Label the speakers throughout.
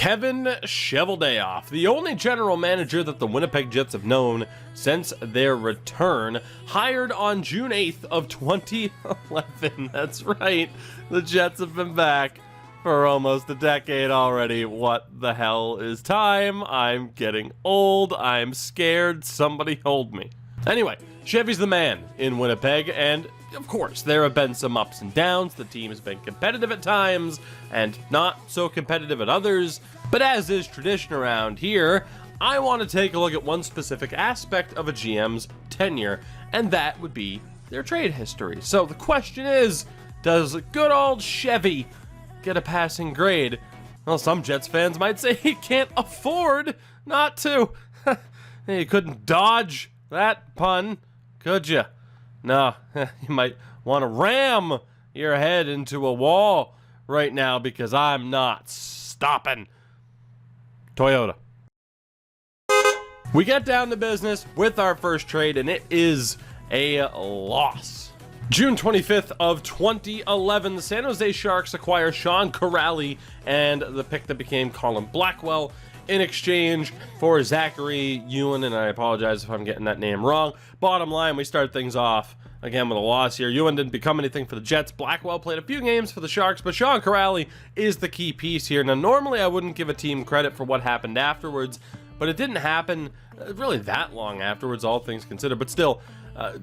Speaker 1: Kevin Cheveldayoff, the only general manager that the Winnipeg Jets have known since their return, hired on June 8th of 2011. That's right, the Jets have been back for almost a decade already. What the hell is time? I'm getting old. I'm scared. Somebody hold me. Anyway, Chevy's the man in Winnipeg, and of course, there have been some ups and downs. The team has been competitive at times and not so competitive at others. But as is tradition around here, I want to take a look at one specific aspect of a GM's tenure, and that would be their trade history. So the question is, does good old Chevy get a passing grade? Well, some Jets fans might say he can't afford not to. You couldn't dodge that pun, could you? No, you might want to ram your head into a wall right now because I'm not stopping. Toyota. We get down to business with our first trade, and it is a loss. June 25th of 2011, the San Jose Sharks acquire Sean Corrali and the pick that became Colin Blackwell in exchange for Zachary Ewan, and I apologize if I'm getting that name wrong. Bottom line, we start things off again with a loss here. Ewan didn't become anything for the Jets. Blackwell played a few games for the Sharks, but Sean Corrali is the key piece here. Now, normally I wouldn't give a team credit for what happened afterwards, but it didn't happen really that long afterwards, all things considered. But still,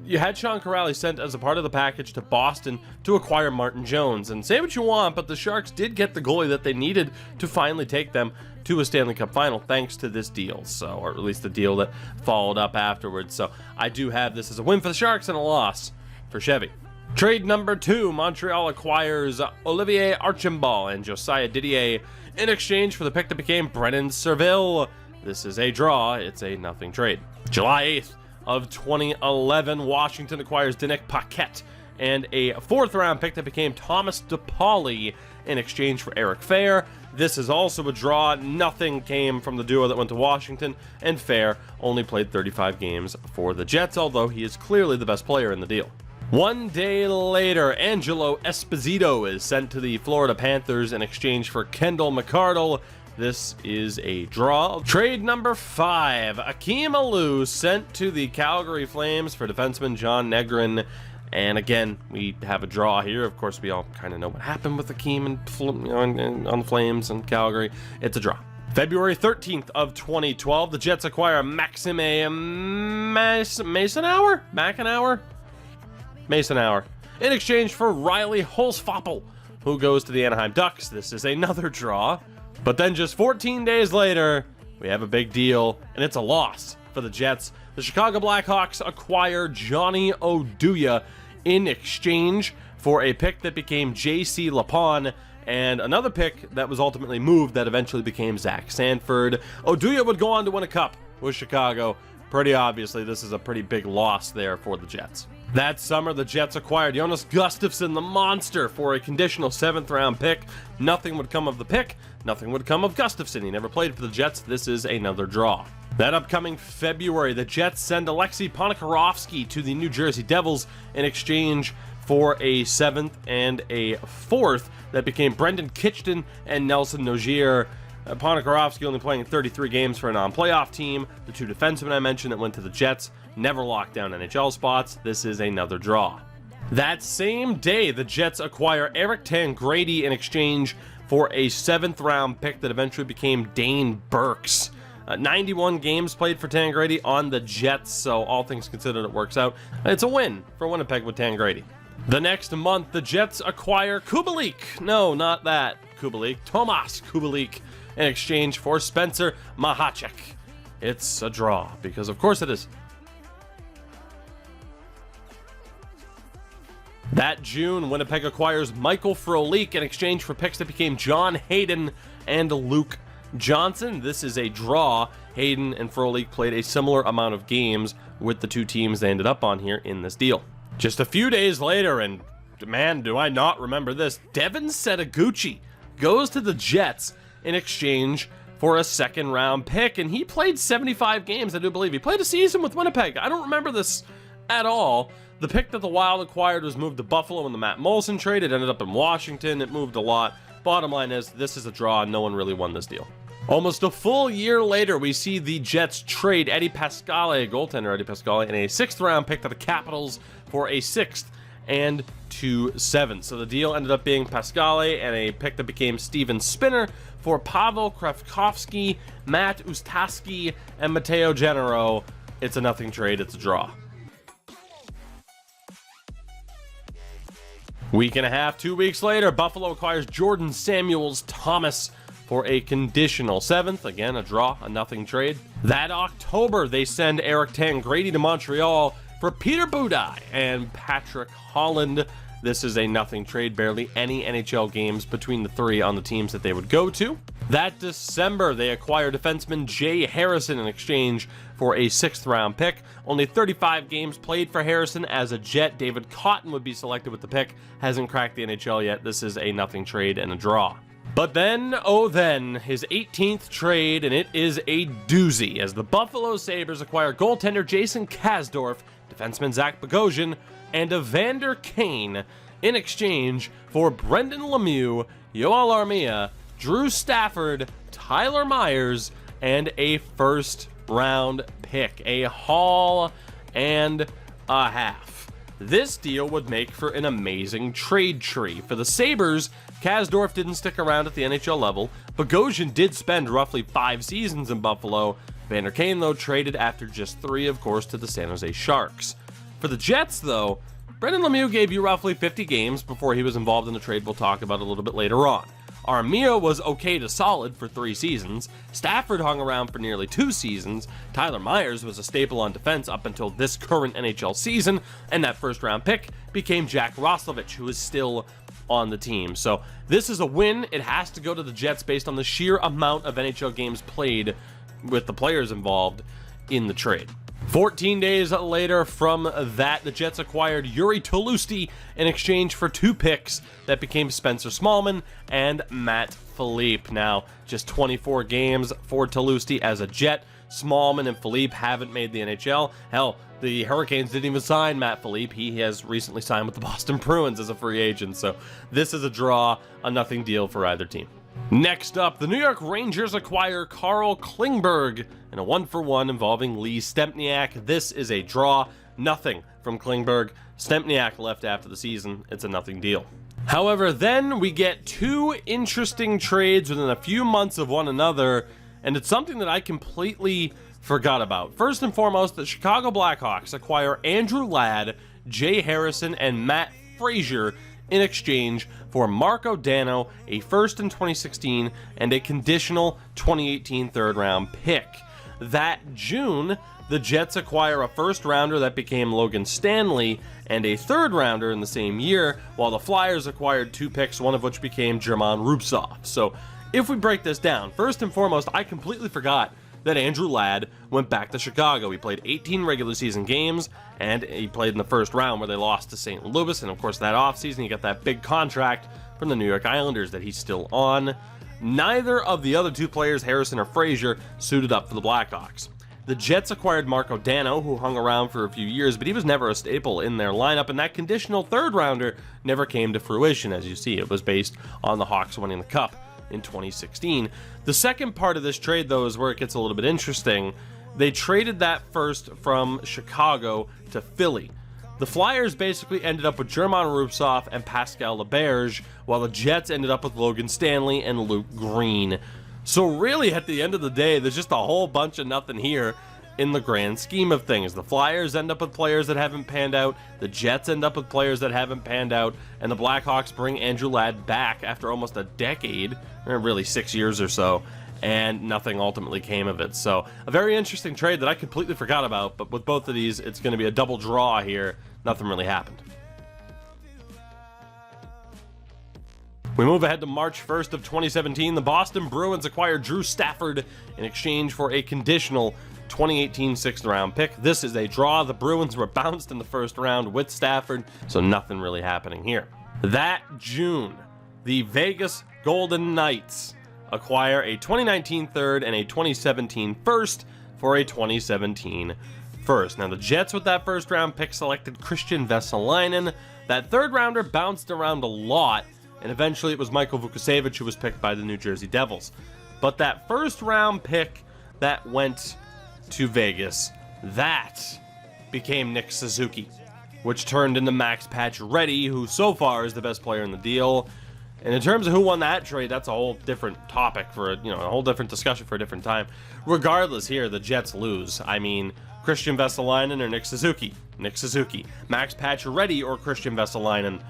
Speaker 1: you had Sean Corrali sent as a part of the package to Boston to acquire Martin Jones. And say what you want, but the Sharks did get the goalie that they needed to finally take them to a Stanley Cup final thanks to this deal, or at least the deal that followed up afterwards. So I do have this as a win for the Sharks and a loss for Chevy. Trade number 2, Montreal acquires Olivier Archambault and Josiah Didier in exchange for the pick that became Brennan Serville. This is a draw. It's a nothing trade. July 8th of 2011, Washington acquires Denik Paquette and a 4th round pick that became Thomas DePauli in exchange for Eric Fair. This is also a draw. Nothing came from the duo that went to Washington, and Fair only played 35 games for the Jets, although he is clearly the best player in the deal. One day later, Angelo Esposito is sent to the Florida Panthers in exchange for Kendall McArdle. This is a draw. Trade number 5, Akeem Alou sent to the Calgary Flames for defenseman John Negrin. And again, we have a draw here. Of course, we all kind of know what happened with Akeem and on the Flames and Calgary. It's a draw. February 13th of 2012, the Jets acquire Maxime Masonhour in exchange for Riley Holzfapel, who goes to the Anaheim Ducks. This is another draw. But then just 14 days later, we have a big deal, and it's a loss for the Jets. The Chicago Blackhawks acquire Johnny Oduya in exchange for a pick that became J.C. Lapon and another pick that was ultimately moved that eventually became Zach Sanford. Oduya would go on to win a cup with Chicago. Pretty obviously, this is a pretty big loss there for the Jets. That summer, the Jets acquired Jonas Gustafson, the monster, for a conditional 7th round pick. Nothing would come of the pick. Nothing would come of Gustafson. He never played for the Jets. This is another draw. That upcoming February, the Jets send Alexei Ponikarovsky to the New Jersey Devils in exchange for a 7th and a 4th that became Brendan Kitchton and Nelson Nogier. Ponikarovsky only playing 33 games for a non-playoff team. The 2 defensemen I mentioned that went to the Jets never locked down NHL spots. This is another draw. That same day, the Jets acquire Eric Tangradi in exchange for a 7th round pick that eventually became Dane Burks. 91 games played for Tangradi on the Jets, so all things considered, it works out. It's a win for Winnipeg with Tangradi. The next month, the Jets acquire Kubalik. No, not that Kubalik. Tomas Kubalik in exchange for Spencer Mahachek. It's a draw, because of course it is. That June, Winnipeg acquires Michael Frolik in exchange for picks that became John Hayden and Luke Johnson. This is a draw. Hayden and Frolik played a similar amount of games with the 2 teams they ended up on here in this deal. Just a few days later, and man, do I not remember this, Devin Setaguchi goes to the Jets in exchange for a 2nd round pick, and he played 75 games, I do believe. He played a season with Winnipeg. I don't remember this at all. The pick that the Wild acquired was moved to Buffalo in the Matt Molson trade. It ended up in Washington. It moved a lot. Bottom line is, this is a draw. No one really won this deal. Almost a full year later, we see the Jets trade Eddie Pascale, goaltender Eddie Pascale, and a 6th round pick to the Capitals for a 6th and 2 7th. So the deal ended up being Pascale and a pick that became Steven Spinner for Pavel Kravkovsky, Matt Ustaski, and Matteo Genero. It's a nothing trade. It's a draw. Week and a half, 2 weeks later, Buffalo acquires Jordan Samuels Thomas for a conditional 7th. Again, a draw, a nothing trade. That October, they send Eric Tangradi to Montreal for Peter Budaj and Patrick Holland. This is a nothing trade, barely any NHL games between the three on the teams that they would go to. That December, they acquire defenseman Jay Harrison in exchange for a 6th round pick. Only 35 games played for Harrison as a Jet. David Cotton would be selected with the pick. Hasn't cracked the NHL yet. This is a nothing trade and a draw. But then, oh then, his 18th trade, and it is a doozy, as the Buffalo Sabres acquire goaltender Jason Kasdorf, defenseman Zach Bogosian, and Evander Kane in exchange for Brendan Lemieux, Yoel Armia, Drew Stafford, Tyler Myers, and a 1st round pick, a haul and a half. This deal would make for an amazing trade tree. For the Sabres, Kasdorf didn't stick around at the NHL level. Bogosian did spend roughly 5 seasons in Buffalo. Evander Kane, though, traded after just 3, of course, to the San Jose Sharks. For the Jets, though, Brendan Lemieux gave you roughly 50 games before he was involved in the trade we'll talk about a little bit later on. Armia was okay to solid for 3 seasons. Stafford hung around for nearly 2 seasons. Tyler Myers was a staple on defense up until this current NHL season, and that 1st round pick became Jack Roslovic, who is still on the team. So this is a win. It has to go to the Jets based on the sheer amount of NHL games played with the players involved in the trade. 14 days later from that, the Jets acquired Yuri Tolusti in exchange for 2 picks that became Spencer Smallman and Matt Philippe. Now, just 24 games for Tolusti as a Jet. Smallman and Philippe haven't made the NHL. Hell, the Hurricanes didn't even sign Matt Philippe. He has recently signed with the Boston Bruins as a free agent, so this is a draw, a nothing deal for either team. Next up, the New York Rangers acquire Carl Klingberg in a 1-for-1 involving Lee Stempniak. This is a draw, nothing from Klingberg. Stempniak left after the season. It's a nothing deal. However, then we get 2 interesting trades within a few months of one another, and it's something that I completely forgot about. First and foremost, the Chicago Blackhawks acquire Andrew Ladd, Jay Harrison, and Matt Frazier in exchange for Marco Dano, a 1st in 2016, and a conditional 2018 3rd round pick. That June, the Jets acquire a 1st rounder that became Logan Stanley, and a 3rd rounder in the same year, while the Flyers acquired 2 picks, one of which became German Rubtsov. So if we break this down, first and foremost, I completely forgot that Andrew Ladd went back to Chicago. He played 18 regular season games, and he played in the 1st round where they lost to St. Louis, and of course that offseason he got that big contract from the New York Islanders that he's still on. Neither of the other 2 players, Harrison or Frazier, suited up for the Blackhawks. The Jets acquired Marco Dano, who hung around for a few years, but he was never a staple in their lineup, and that conditional 3rd rounder never came to fruition. As you see, it was based on the Hawks winning the Cup in 2016. The second part of this trade, though, is where it gets a little bit interesting. They traded that 1st from Chicago to Philly. The Flyers basically ended up with German Rubtsov and Pascal Laberge, while the Jets ended up with Logan Stanley and Luke Green. So really, at the end of the day, there's just a whole bunch of nothing here in the grand scheme of things. The Flyers end up with players that haven't panned out, the Jets end up with players that haven't panned out, and the Blackhawks bring Andrew Ladd back after almost a decade, or really 6 years or so, and nothing ultimately came of it. So a very interesting trade that I completely forgot about, but with both of these, it's going to be a double draw here. Nothing really happened. We move ahead to March 1st of 2017. The Boston Bruins acquired Drew Stafford in exchange for a conditional 2018 6th round pick. This is a draw. The Bruins were bounced in the 1st round with Stafford, so nothing really happening here. That June, the Vegas Golden Knights acquire a 2019 3rd and a 2017 1st for a 2017 1st. Now the Jets with that 1st round pick selected Christian Vesalainen. That 3rd rounder bounced around a lot, and eventually it was Michael Vukosevic who was picked by the New Jersey Devils. But that first round pick that went to Vegas, that became Nick Suzuki, which turned into Max Pacioretty, who so far is the best player in the deal. And in terms of who won that trade, that's a whole different topic for, a whole different discussion for a different time. Regardless, here, the Jets lose. I mean, Christian Vesalainen or Nick Suzuki? Nick Suzuki. Max Pacioretty or Christian Vesalainen?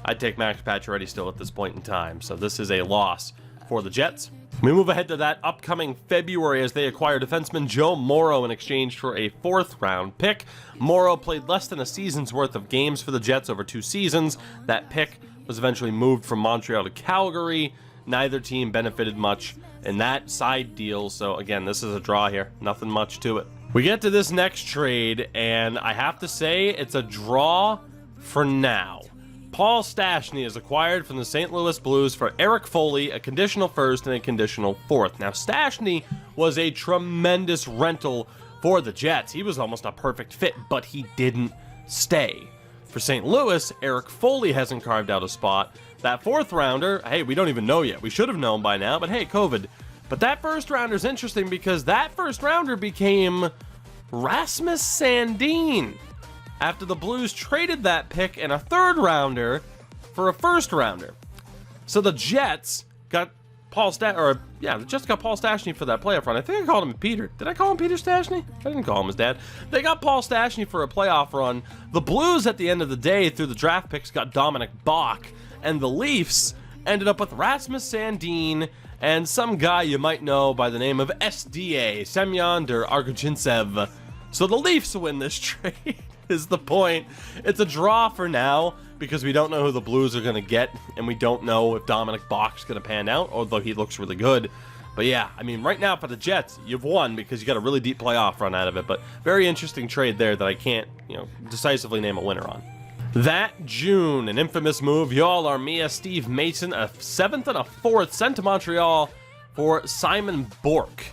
Speaker 1: I'd take Max Pacioretty still at this point in time. So this is a loss for the Jets. We move ahead to that upcoming February as they acquire defenseman Joe Morrow in exchange for a 4th-round pick. Morrow played less than a season's worth of games for the Jets over 2 seasons. That pick was eventually moved from Montreal to Calgary. Neither team benefited much in that side deal, so again, this is a draw here. Nothing much to it. We get to this next trade, and I have to say it's a draw for now. Paul Stastny is acquired from the St. Louis Blues for Eric Foley, a conditional 1st and a conditional 4th. Now, Stastny was a tremendous rental for the Jets. He was almost a perfect fit, but he didn't stay. For St. Louis, Eric Foley hasn't carved out a spot. That 4th rounder, hey, we don't even know yet. We should have known by now, but hey, COVID. But that 1st rounder is interesting because that 1st rounder became Rasmus Sandin after the Blues traded that pick and a 3rd rounder for a 1st rounder. So the Jets got the Jets got Paul Stastny for that playoff run. I think I called him Peter. Did I call him Peter Stastny? I didn't call him his dad. They got Paul Stastny for a playoff run. The Blues, at the end of the day, through the draft picks, got Dominic Bach, and the Leafs ended up with Rasmus Sandin and some guy you might know by the name of SDA, Semyon Argachintsev. So the Leafs win this trade, is the point. It's a draw for now because we don't know who the Blues are going to get, and we don't know if Dominic Bach's going to pan out, although he looks really good. But yeah, I mean, right now for the Jets, you've won because you got a really deep playoff run out of it. But very interesting trade there that I can't, decisively name a winner on. That June, an infamous move, Yoel Armia, Steve Mason, a 7th and a 4th sent to Montreal for Simon Bourque.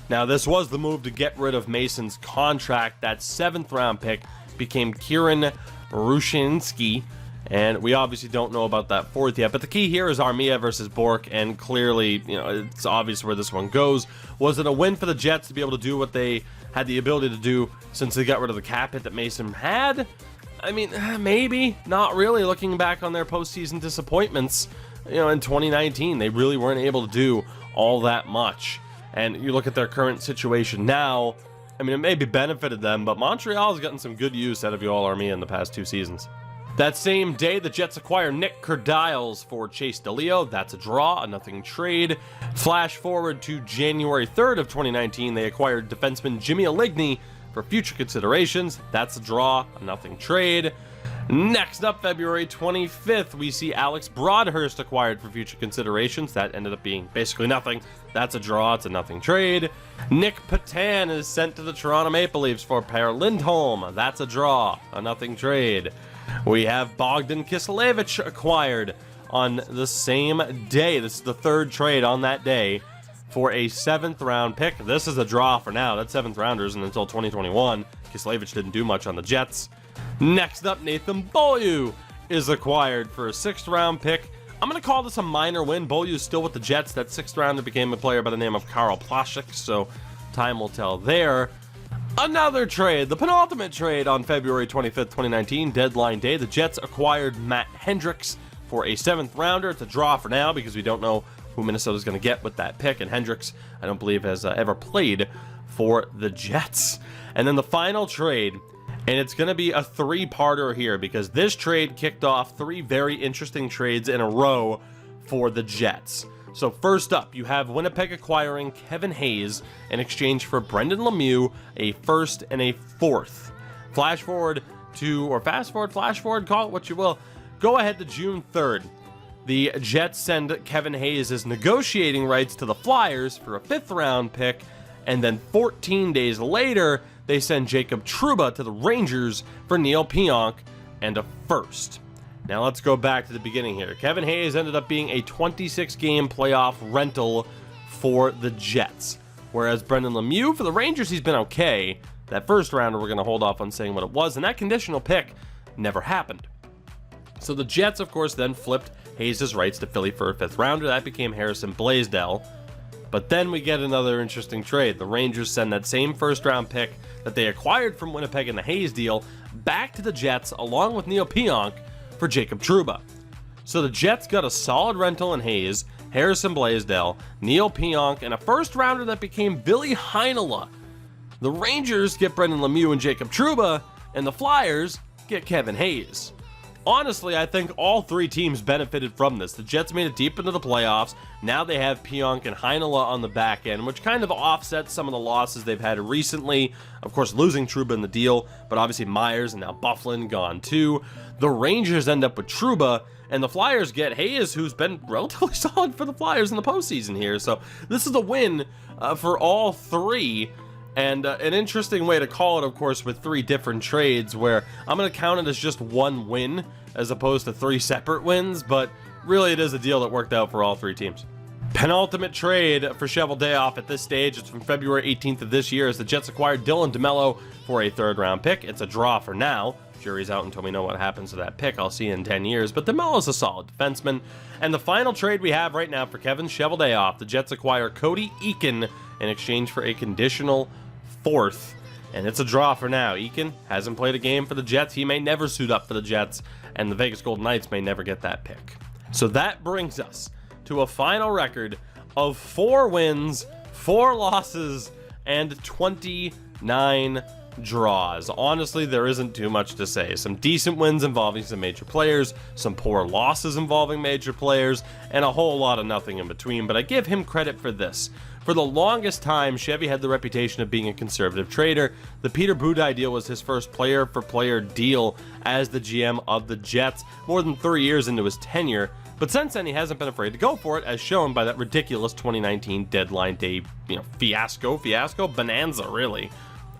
Speaker 1: Now, this was the move to get rid of Mason's contract. That 7th round pick became Kieran Rushinsky, and we obviously don't know about that 4th yet. But the key here is Armia versus Bourque, and clearly, it's obvious where this one goes. Was it a win for the Jets to be able to do what they had the ability to do since they got rid of the cap hit that Mason had? I mean, maybe. Not really. Looking back on their postseason disappointments, in 2019, they really weren't able to do all that much. And you look at their current situation now, I mean, it maybe benefited them, but Montreal has gotten some good use out of Yoel Armia in the past 2 seasons. That same day, the Jets acquire Nick Kerdiles for Chase DeLeo. That's a draw, a nothing trade. Flash forward to January 3rd of 2019, they acquired defenseman Jimmy Aligney for future considerations. That's a draw, a nothing trade. Next up, February 25th, we see Alex Broadhurst acquired for future considerations. That ended up being basically nothing. That's a draw, it's a nothing trade. Nick Patan is sent to the Toronto Maple Leafs for Per Lindholm. That's a draw, a nothing trade. We have Bogdan Kiselevich acquired on the same day. This is the 3rd trade on that day for a 7th round pick. This is a draw for now. That 7th rounder isn't until 2021. Kiselevich didn't do much on the Jets. Next up, Nathan Beaulieu is acquired for a 6th round pick. I'm going to call this a minor win. Beaulieu is still with the Jets. That 6th rounder became a player by the name of Karl Plasik, so time will tell there. Another trade, the penultimate trade on February 25th, 2019, deadline day. The Jets acquired Matt Hendricks for a 7th rounder. It's a draw for now because we don't know who Minnesota's going to get with that pick, and Hendricks, I don't believe, has ever played for the Jets. And then the final trade, and it's going to be a 3-parter here because this trade kicked off 3 very interesting trades in a row for the Jets. So first up, you have Winnipeg acquiring Kevin Hayes in exchange for Brendan Lemieux, a 1st and a 4th. Flash forward, call it what you will. Go ahead to June 3rd. The Jets send Kevin Hayes his negotiating rights to the Flyers for a 5th round pick, and then 14 days later, they send Jacob Trouba to the Rangers for Neil Pionk and a 1st. Now let's go back to the beginning here. Kevin Hayes ended up being a 26-game playoff rental for the Jets, whereas Brendan Lemieux for the Rangers, he's been okay. That 1st rounder, we're going to hold off on saying what it was, and that conditional pick never happened. So the Jets, of course, then flipped Hayes' rights to Philly for a 5th rounder. That became Harrison Blaisdell. But then we get another interesting trade. The Rangers send that same first-round pick that they acquired from Winnipeg in the Hayes deal back to the Jets along with Neil Pionk for Jacob Trouba. So the Jets got a solid rental in Hayes, Harrison Blaisdell, Neil Pionk, and a first-rounder that became Billy Heinola. The Rangers get Brendan Lemieux and Jacob Trouba, and the Flyers get Kevin Hayes. Honestly, I think all three teams benefited from this. The Jets made it deep into the playoffs. Now they have Pionk and Heinola on the back end, which kind of offsets some of the losses they've had recently. Of course, losing Trouba in the deal, but obviously Myers and now Bufflin gone too. The Rangers end up with Trouba, and the Flyers get Hayes, who's been relatively solid for the Flyers in the postseason here. So this is a win for all three. And an interesting way to call it, of course, with three different trades, where I'm going to count it as just one win as opposed to three separate wins, but really it is a deal that worked out for all three teams. Penultimate trade for Cheveldayoff at this stage. It's from February 18th of this year as the Jets acquired Dylan DeMello for a third-round pick. It's a draw for now. Jury's out until we know what happens to that pick. I'll see in 10 years, but DeMello's a solid defenseman. And the final trade we have right now for Kevin Cheveldayoff, the Jets acquire Cody Eakin in exchange for a conditional fourth, and it's a draw for now. Eakin hasn't played a game for the Jets. He may never suit up for the Jets, and the Vegas Golden Knights may never get that pick. So that brings us to a final record of 4 wins, 4 losses, and 29 draws. Honestly, there isn't too much to say. Some decent wins involving some major players, some poor losses involving major players, and a whole lot of nothing in between, but I give him credit for this. For the longest time, Chevy had the reputation of being a conservative trader. The Peter Budaj deal was his first player-for-player deal as the GM of the Jets, more than 3 years into his tenure. But since then, he hasn't been afraid to go for it, as shown by that ridiculous 2019 deadline day, fiasco, bonanza, really.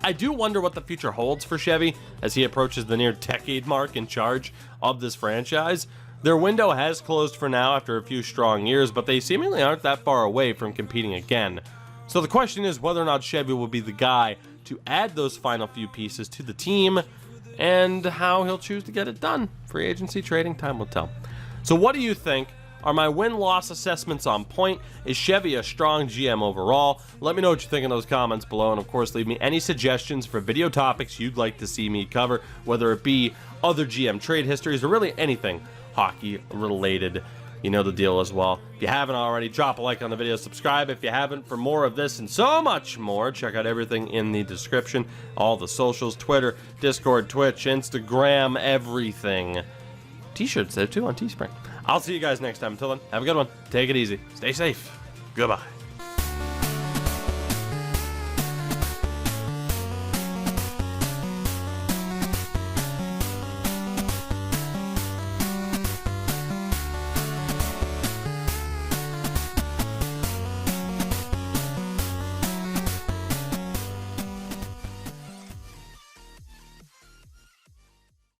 Speaker 1: I do wonder what the future holds for Chevy as he approaches the near decade mark in charge of this franchise. Their window has closed for now after a few strong years, but they seemingly aren't that far away from competing again. So the question is whether or not Chevy will be the guy to add those final few pieces to the team, and how he'll choose to get it done. Free agency trading, time will tell. So what do you think? Are my win-loss assessments on point? Is Chevy a strong GM overall? Let me know what you think in those comments below, and of course leave me any suggestions for video topics you'd like to see me cover, whether it be other GM trade histories or really anything hockey related. You know the deal as well. If you haven't already, drop a like on the video, subscribe if you haven't for more of this and so much more. Check out everything in the description, all the socials, Twitter, Discord, Twitch, Instagram, everything. T-shirts there too on Teespring. I'll see you guys next time. Until then, have a good one. Take it easy. Stay safe. Goodbye.